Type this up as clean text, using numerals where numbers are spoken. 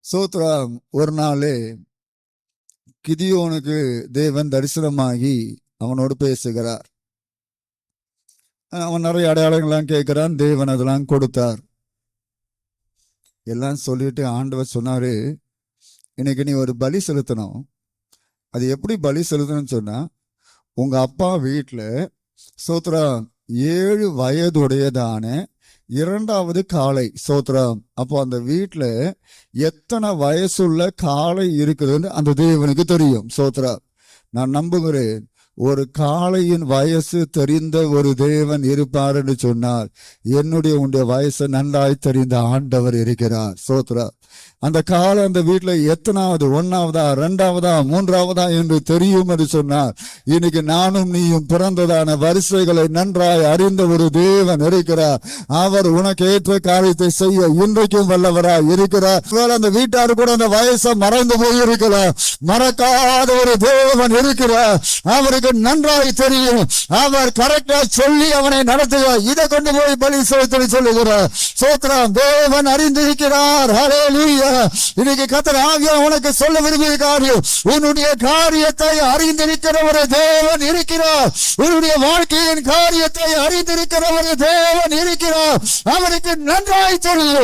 சோத்ரம். ஒரு நாள் கிதியோனுக்கு தேவன் தரிசனமாகி அவனோடு பேசுகிறார். அவன் நிறைய அடையாளங்கள்லாம் கேட்கிறான். தேவன் அதெல்லாம் கொடுத்தார். எல்லாம் சொல்லிட்டு ஆண்டவர் சொன்னாரு, இன்னைக்கு நீ ஒரு பலி செலுத்தணும். அது எப்படி பலி செலுத்தணும்னு சொன்னா, உங்க அப்பா வீட்டுல சோத்ரம் 7 வயதுடையதான 2வது காளை. சோத்ரம். அப்போ அந்த வீட்டுல எத்தனை வயசுள்ள காளை இருக்குதுன்னு அந்த தேவனுக்கு தெரியும். சோத்ரம். நான் நம்புகிறேன், ஒரு காளையின் வயசு தெரிந்த ஒரு தேவன் இருப்பார் என்று சொன்னார், என்னுடைய உன்னுடைய வயசை நன்றாய் தெரிந்த ஆண்டவர் இருக்கிறார். சோத்ரா. அந்த காலை அந்த வீட்டுல எத்தனாவது, 1ஆவதா 2ஆவதா 3ஆவதா என்று தெரியும் என்று சொன்னார். இன்னைக்கு நானும் நீயும் பிறந்ததான வரிசைகளை நன்றாய் அறிந்த ஒரு தேவன் இருக்கிறார். அவர் உனக்கு ஏற்ற காரியத்தை செய்ய இன்றைக்கும் வல்லவராய் இருக்கிறார். அந்த வீட்டாரு கூட அந்த வயசை மறந்து போயிருக்கிறார். மறக்காத ஒரு தேவன் இருக்கிறார். அவருக்கு நன்றாய் தெரியும். அவர் கரெக்டா சொல்லி அவனை நடத்துகிறார். இதை கொண்டு போய் பலி செலுத்த சொல்லுகிறார். சோத்ரம். தேவன் அறிந்திருக்கிறார். ஹல்லேலூயா. இன்னைக்கு கர்த்தர் ஆவியானவர் உனக்கு சொல்ல விரும்பிய காரியம், உன்னுடைய காரியத்தை அறிந்திருக்கிற ஒரு தேவன் இருக்கிறார். உன்னுடைய வாழ்க்கையின் காரியத்தை அறிந்திருக்கிற ஒரு தேவன் இருக்கிறார். அவருக்கு நன்றாய் தெரியும்.